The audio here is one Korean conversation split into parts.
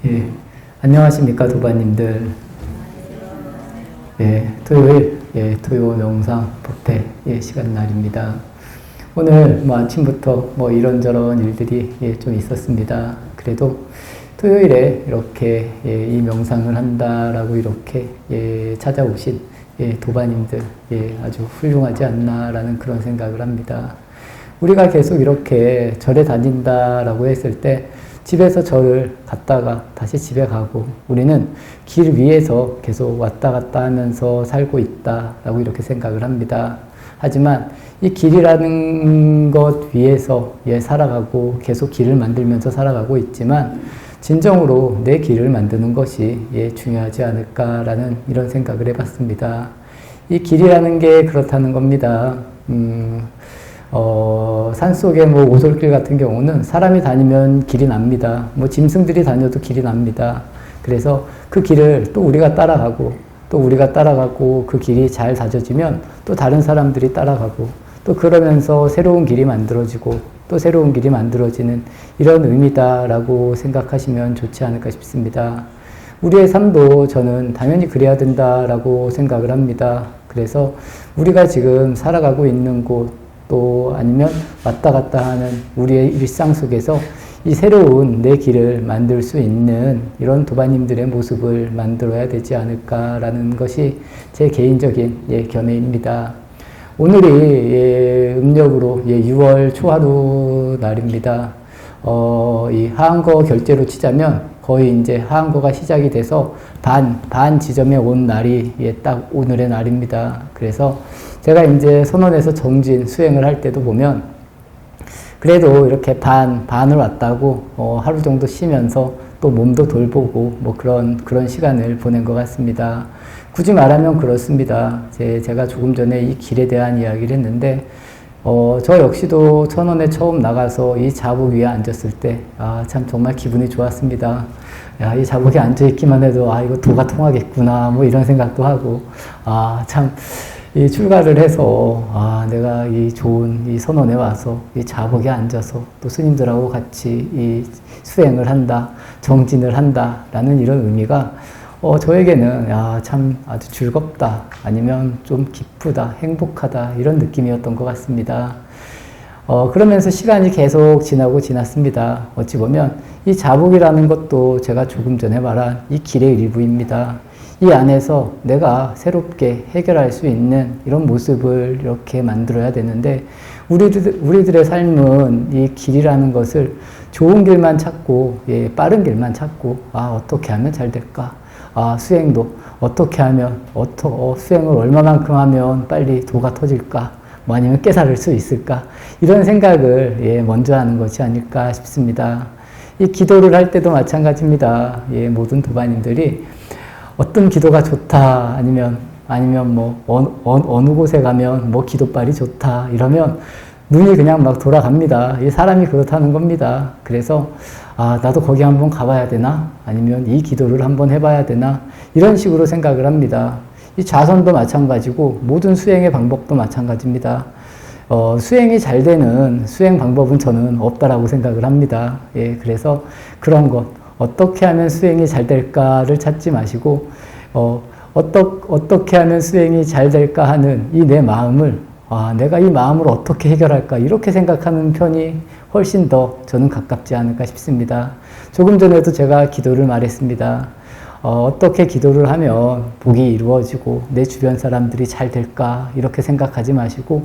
예, 안녕하십니까 도반님들. 예, 토요일 토요 명상 법회 시간 날입니다. 오늘 아침부터 이런저런 일들이 좀 있었습니다. 그래도 토요일에 이렇게 이 명상을 한다라고 이렇게 찾아오신 도반님들 아주 훌륭하지 않나라는 그런 생각을 합니다. 우리가 계속 이렇게 절에 다닌다라고 했을 때 집에서 절을 갔다가 다시 집에 가고 우리는 길 위에서 계속 왔다 갔다 하면서 살고 있다라고 이렇게 생각을 합니다. 하지만 이 길이라는 것 위에서 살아가고 계속 길을 만들면서 살아가고 있지만 진정으로 내 길을 만드는 것이 중요하지 않을까라는 이런 생각을 해봤습니다. 이 길이라는 게 그렇다는 겁니다. 산속의 오솔길 같은 경우는 사람이 다니면 길이 납니다. 짐승들이 다녀도 길이 납니다. 그래서 그 길을 또 우리가 따라가고 그 길이 잘 다져지면 또 다른 사람들이 따라가고 또 그러면서 새로운 길이 만들어지고 또 새로운 길이 만들어지는 이런 의미다라고 생각하시면 좋지 않을까 싶습니다. 우리의 삶도 저는 당연히 그래야 된다라고 생각을 합니다. 그래서 우리가 지금 살아가고 있는 곳 또 아니면 왔다 갔다 하는 우리의 일상 속에서 이 새로운 내 길을 만들 수 있는 이런 도반님들의 모습을 만들어야 되지 않을까라는 것이 제 개인적인 견해입니다. 오늘이 음력으로 6월 초하루 날입니다. 이 하한거 결제로 치자면 거의 이제 하한거가 시작이 돼서 반 지점에 온 날이 딱 오늘의 날입니다. 그래서 제가 이제 선원에서 정진 수행을 할 때도 보면 그래도 이렇게 반을 왔다고 하루 정도 쉬면서 또 몸도 돌보고 그런 시간을 보낸 것 같습니다. 굳이 말하면 그렇습니다. 제가 조금 전에 이 길에 대한 이야기를 했는데 저 역시도 천원에 처음 나가서 이 자복 위에 앉았을 때 참 정말 기분이 좋았습니다. 이 자복에 앉아있기만 해도 이거 도가 통하겠구나 이런 생각도 하고 참 이 출가를 해서 내가 이 좋은 이 선원에 와서 이 자복에 앉아서 또 스님들하고 같이 이 수행을 한다, 정진을 한다라는 이런 의미가 저에게는 참 아주 즐겁다, 아니면 좀 기쁘다, 행복하다 이런 느낌이었던 것 같습니다. 그러면서 시간이 계속 지났습니다. 어찌 보면 이 자복이라는 것도 제가 조금 전에 말한 이 길의 일부입니다. 이 안에서 내가 새롭게 해결할 수 있는 이런 모습을 이렇게 만들어야 되는데 우리들의 삶은 이 길이라는 것을 좋은 길만 찾고 빠른 길만 찾고 어떻게 하면 잘 될까? 수행도 어떻게 하면 수행을 얼마만큼 하면 빨리 도가 터질까? 아니면 깨달을 수 있을까? 이런 생각을 먼저 하는 것이 아닐까 싶습니다. 이 기도를 할 때도 마찬가지입니다. 모든 도반님들이 어떤 기도가 좋다, 아니면 어느 곳에 가면 기도빨이 좋다, 이러면 눈이 그냥 막 돌아갑니다. 이 사람이 그렇다는 겁니다. 그래서, 나도 거기 한번 가봐야 되나? 아니면 이 기도를 한번 해봐야 되나? 이런 식으로 생각을 합니다. 이 좌선도 마찬가지고, 모든 수행의 방법도 마찬가지입니다. 수행이 잘 되는 수행 방법은 저는 없다라고 생각을 합니다. 그래서 그런 것. 어떻게 하면 수행이 잘 될까를 찾지 마시고, 어떻게 하면 수행이 잘 될까 하는 이 내 마음을, 내가 이 마음을 어떻게 해결할까, 이렇게 생각하는 편이 훨씬 더 저는 가깝지 않을까 싶습니다. 조금 전에도 제가 기도를 말했습니다. 어떻게 기도를 하면 복이 이루어지고 내 주변 사람들이 잘 될까 이렇게 생각하지 마시고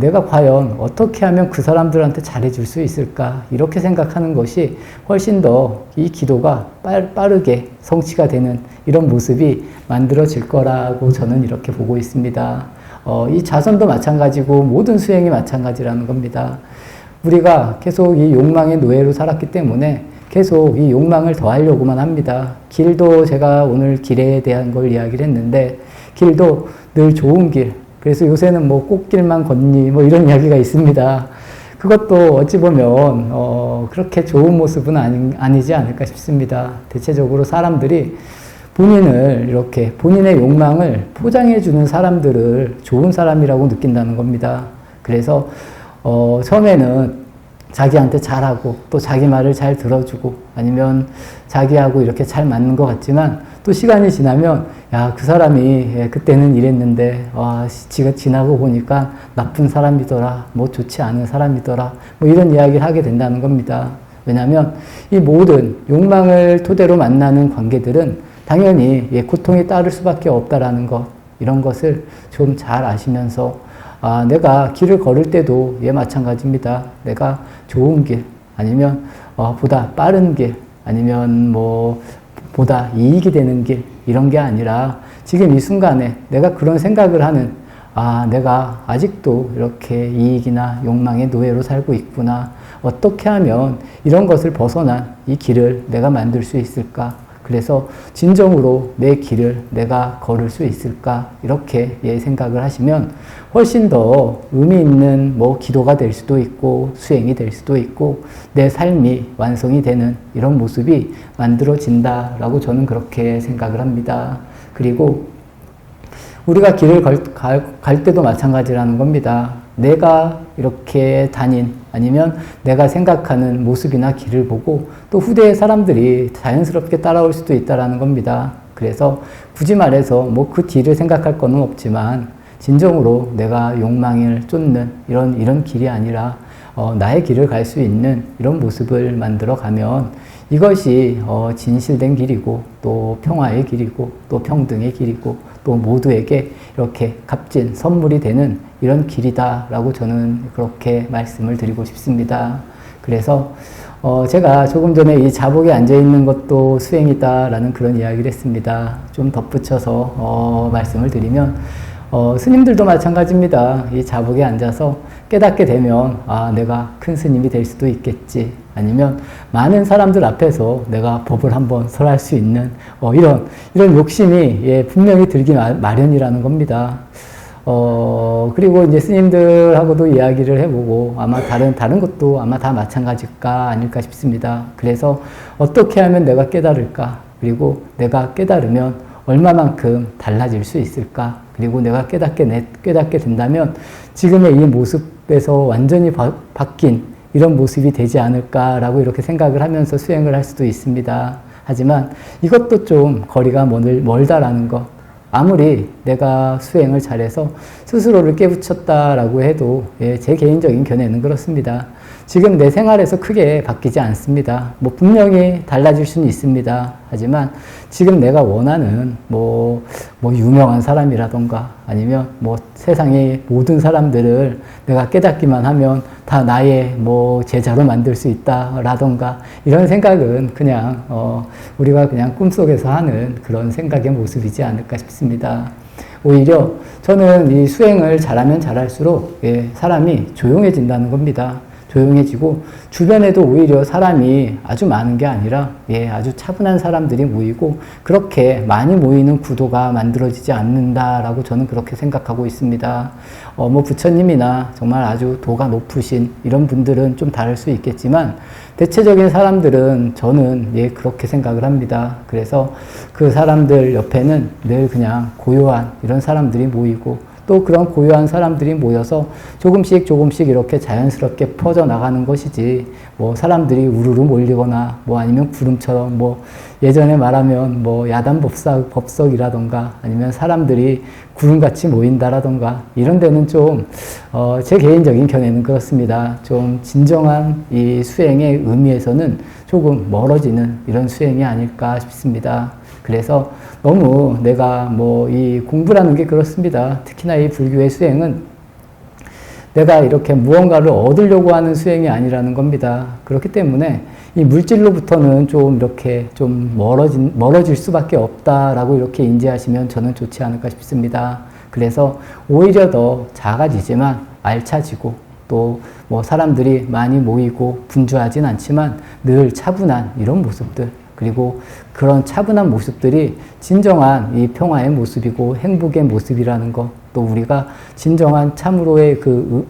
내가 과연 어떻게 하면 그 사람들한테 잘해줄 수 있을까 이렇게 생각하는 것이 훨씬 더 이 기도가 빠르게 성취가 되는 이런 모습이 만들어질 거라고 저는 이렇게 보고 있습니다. 이 자선도 마찬가지고 모든 수행이 마찬가지라는 겁니다. 우리가 계속 이 욕망의 노예로 살았기 때문에 계속 이 욕망을 더하려고만 합니다. 길도 제가 오늘 길에 대한 걸 이야기를 했는데 길도 늘 좋은 길, 그래서 요새는 꽃길만 걷니 이런 이야기가 있습니다. 그것도 어찌 보면 그렇게 좋은 모습은 아니지 않을까 싶습니다. 대체적으로 사람들이 본인을 이렇게 본인의 욕망을 포장해주는 사람들을 좋은 사람이라고 느낀다는 겁니다. 그래서 처음에는 자기한테 잘하고 또 자기 말을 잘 들어주고 아니면 자기하고 이렇게 잘 맞는 것 같지만 또 시간이 지나면 야, 그 사람이 그때는 이랬는데 지나고 보니까 나쁜 사람이더라, 뭐 좋지 않은 사람이더라, 뭐 이런 이야기를 하게 된다는 겁니다. 왜냐하면 이 모든 욕망을 토대로 만나는 관계들은 당연히 고통이 따를 수밖에 없다라는 것, 이런 것을 좀 잘 아시면서 내가 길을 걸을 때도 마찬가지입니다. 내가 좋은 길, 아니면 보다 빠른 길, 아니면 뭐 보다 이익이 되는 길, 이런 게 아니라 지금 이 순간에 내가 그런 생각을 하는 내가 아직도 이렇게 이익이나 욕망의 노예로 살고 있구나. 어떻게 하면 이런 것을 벗어난 이 길을 내가 만들 수 있을까? 그래서 진정으로 내 길을 내가 걸을 수 있을까? 이렇게 생각을 하시면 훨씬 더 의미 있는 뭐 기도가 될 수도 있고 수행이 될 수도 있고 내 삶이 완성이 되는 이런 모습이 만들어진다라고 저는 그렇게 생각을 합니다. 그리고 우리가 길을 갈 때도 마찬가지라는 겁니다. 내가 이렇게 다닌 아니면 내가 생각하는 모습이나 길을 보고 또 후대의 사람들이 자연스럽게 따라올 수도 있다는 겁니다. 그래서 굳이 말해서 뭐 그 뒤를 생각할 거는 없지만 진정으로 내가 욕망을 쫓는 이런 길이 아니라 나의 길을 갈 수 있는 이런 모습을 만들어 가면 이것이 진실된 길이고 또 평화의 길이고 또 평등의 길이고 또 모두에게 이렇게 값진 선물이 되는 이런 길이다라고 저는 그렇게 말씀을 드리고 싶습니다. 그래서 제가 조금 전에 이 자복에 앉아있는 것도 수행이다라는 그런 이야기를 했습니다. 좀 덧붙여서 말씀을 드리면 스님들도 마찬가지입니다. 이 자복에 앉아서 깨닫게 되면 내가 큰 스님이 될 수도 있겠지. 아니면 많은 사람들 앞에서 내가 법을 한번 설할 수 있는 이런 욕심이 분명히 들기 마련이라는 겁니다. 그리고 이제 스님들하고도 이야기를 해보고 아마 다른 것도 아마 다 마찬가지가 아닐까 싶습니다. 그래서 어떻게 하면 내가 깨달을까? 그리고 내가 깨달으면 얼마만큼 달라질 수 있을까? 그리고 내가 깨닫게 된다면 지금의 이 모습에서 완전히 바뀐 이런 모습이 되지 않을까라고 이렇게 생각을 하면서 수행을 할 수도 있습니다. 하지만 이것도 좀 거리가 멀다라는 것. 아무리 내가 수행을 잘해서 스스로를 깨우쳤다라고 해도 제 개인적인 견해는 그렇습니다. 지금 내 생활에서 크게 바뀌지 않습니다. 뭐 분명히 달라질 수는 있습니다. 하지만 지금 내가 원하는 뭐 유명한 사람이라던가 아니면 뭐 세상의 모든 사람들을 내가 깨닫기만 하면 다 나의 뭐 제자로 만들 수 있다라던가 이런 생각은 그냥 우리가 그냥 꿈속에서 하는 그런 생각의 모습이지 않을까 싶습니다. 오히려 저는 이 수행을 잘하면 잘할수록 사람이 조용해진다는 겁니다. 조용해지고 주변에도 오히려 사람이 아주 많은 게 아니라 아주 차분한 사람들이 모이고 그렇게 많이 모이는 구도가 만들어지지 않는다라고 저는 그렇게 생각하고 있습니다. 뭐 부처님이나 정말 아주 도가 높으신 이런 분들은 좀 다를 수 있겠지만 대체적인 사람들은 저는 그렇게 생각을 합니다. 그래서 그 사람들 옆에는 늘 그냥 고요한 이런 사람들이 모이고 또 그런 고요한 사람들이 모여서 조금씩 이렇게 자연스럽게 퍼져나가는 것이지 뭐 사람들이 우르르 몰리거나 뭐 아니면 구름처럼 뭐 예전에 말하면 뭐 야단 법석이라던가 아니면 사람들이 구름같이 모인다라던가 이런 데는 좀 제 개인적인 견해는 그렇습니다. 좀 진정한 이 수행의 의미에서는 조금 멀어지는 이런 수행이 아닐까 싶습니다. 그래서 너무 내가 뭐 이 공부라는 게 그렇습니다. 특히나 이 불교의 수행은 내가 이렇게 무언가를 얻으려고 하는 수행이 아니라는 겁니다. 그렇기 때문에 이 물질로부터는 좀 이렇게 좀 멀어질 수밖에 없다라고 이렇게 인지하시면 저는 좋지 않을까 싶습니다. 그래서 오히려 더 작아지지만 알차지고 또 뭐 사람들이 많이 모이고 분주하진 않지만 늘 차분한 이런 모습들 그리고 그런 차분한 모습들이 진정한 이 평화의 모습이고 행복의 모습이라는 것, 또 우리가 진정한 참으로의 그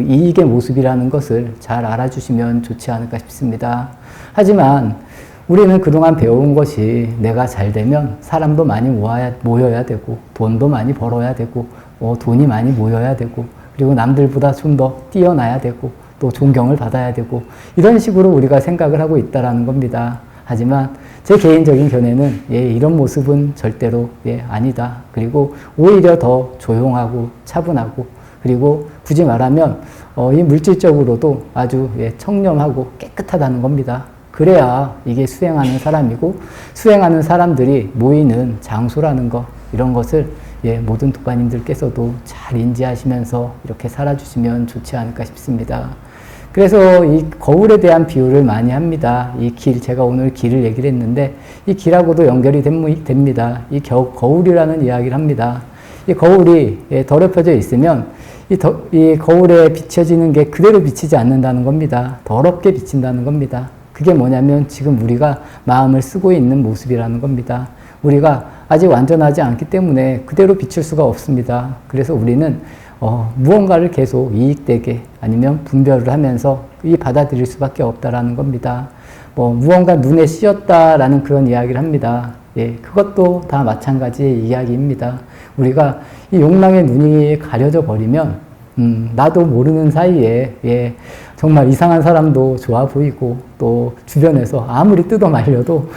이익의 모습이라는 것을 잘 알아주시면 좋지 않을까 싶습니다. 하지만 우리는 그동안 배워온 것이 내가 잘 되면 사람도 많이 모여야 되고 돈도 많이 벌어야 되고 돈이 많이 모여야 되고 그리고 남들보다 좀 더 뛰어나야 되고 또 존경을 받아야 되고 이런 식으로 우리가 생각을 하고 있다라는 겁니다. 하지만 제 개인적인 견해는 이런 모습은 절대로 아니다. 그리고 오히려 더 조용하고 차분하고 그리고 굳이 말하면 이 물질적으로도 아주 청렴하고 깨끗하다는 겁니다. 그래야 이게 수행하는 사람이고 수행하는 사람들이 모이는 장소라는 것 이런 것을 모든 도파님들께서도 잘 인지하시면서 이렇게 살아주시면 좋지 않을까 싶습니다. 그래서 이 거울에 대한 비유를 많이 합니다. 이 길, 제가 오늘 길을 얘기를 했는데 이 길하고도 연결이 됩니다. 이 거울이라는 이야기를 합니다. 이 거울이 더럽혀져 있으면 이 거울에 비춰지는 게 그대로 비치지 않는다는 겁니다. 더럽게 비친다는 겁니다. 그게 뭐냐면 지금 우리가 마음을 쓰고 있는 모습이라는 겁니다. 우리가 아직 완전하지 않기 때문에 그대로 비출 수가 없습니다. 그래서 우리는 무언가를 계속 이익되게 아니면 분별을 하면서 받아들일 수밖에 없다라는 겁니다. 무언가 눈에 씌었다라는 그런 이야기를 합니다. 그것도 다 마찬가지의 이야기입니다. 우리가 이 욕망의 눈이 가려져 버리면 나도 모르는 사이에 정말 이상한 사람도 좋아 보이고 또 주변에서 아무리 뜯어 말려도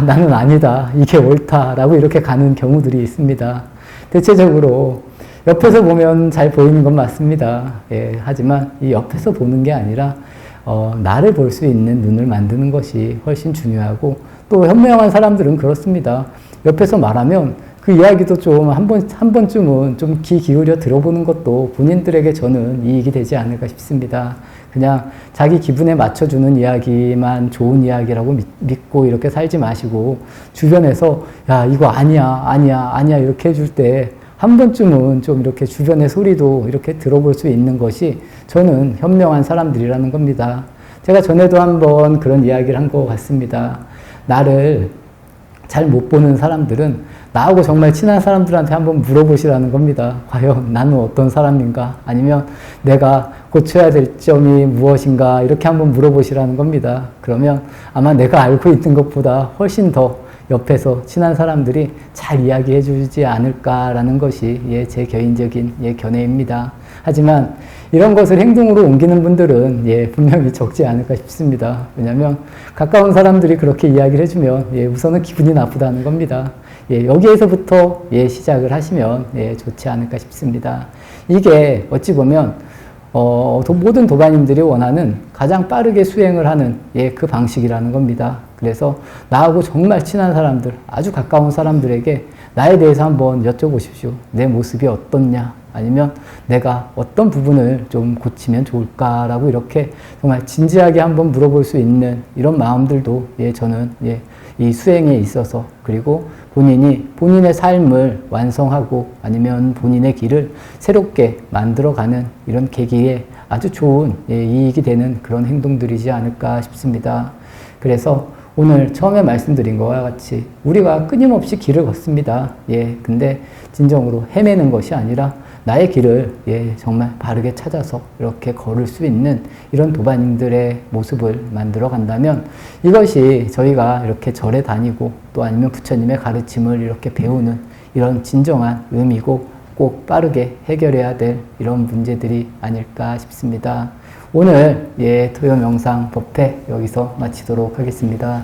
나는 아니다 이게 옳다라고 이렇게 가는 경우들이 있습니다. 대체적으로 옆에서 보면 잘 보이는 건 맞습니다. 하지만 이 옆에서 보는 게 아니라 나를 볼 수 있는 눈을 만드는 것이 훨씬 중요하고 또 현명한 사람들은 그렇습니다. 옆에서 말하면 그 이야기도 좀 한 번쯤은 좀 귀 기울여 들어보는 것도 본인들에게 저는 이익이 되지 않을까 싶습니다. 그냥 자기 기분에 맞춰주는 이야기만 좋은 이야기라고 믿고 이렇게 살지 마시고 주변에서 야 이거 아니야 이렇게 해줄 때 한 번쯤은 좀 이렇게 주변의 소리도 이렇게 들어볼 수 있는 것이 저는 현명한 사람들이라는 겁니다. 제가 전에도 한번 그런 이야기를 한 것 같습니다. 나를 잘 못 보는 사람들은 나하고 정말 친한 사람들한테 한번 물어보시라는 겁니다. 과연 나는 어떤 사람인가? 아니면 내가 고쳐야 될 점이 무엇인가? 이렇게 한번 물어보시라는 겁니다. 그러면 아마 내가 알고 있는 것보다 훨씬 더 옆에서 친한 사람들이 잘 이야기해 주지 않을까라는 것이 제 개인적인 견해입니다. 하지만 이런 것을 행동으로 옮기는 분들은 분명히 적지 않을까 싶습니다. 왜냐하면 가까운 사람들이 그렇게 이야기를 해주면 우선은 기분이 나쁘다는 겁니다. 여기에서부터 시작을 하시면 좋지 않을까 싶습니다. 이게 어찌 보면 모든 도반님들이 원하는 가장 빠르게 수행을 하는 그 방식이라는 겁니다. 그래서 나하고 정말 친한 사람들, 아주 가까운 사람들에게 나에 대해서 한번 여쭤보십시오. 내 모습이 어떻냐? 아니면 내가 어떤 부분을 좀 고치면 좋을까라고 이렇게 정말 진지하게 한번 물어볼 수 있는 이런 마음들도 저는 이 수행에 있어서 그리고 본인이 본인의 삶을 완성하고 아니면 본인의 길을 새롭게 만들어가는 이런 계기에 아주 좋은 이익이 되는 그런 행동들이지 않을까 싶습니다. 그래서 오늘 처음에 말씀드린 것과 같이 우리가 끊임없이 길을 걷습니다. 근데 진정으로 헤매는 것이 아니라 나의 길을 정말 바르게 찾아서 이렇게 걸을 수 있는 이런 도반님들의 모습을 만들어 간다면 이것이 저희가 이렇게 절에 다니고 또 아니면 부처님의 가르침을 이렇게 배우는 이런 진정한 의미고 꼭 빠르게 해결해야 될 이런 문제들이 아닐까 싶습니다. 오늘 토요 명상 법회 여기서 마치도록 하겠습니다.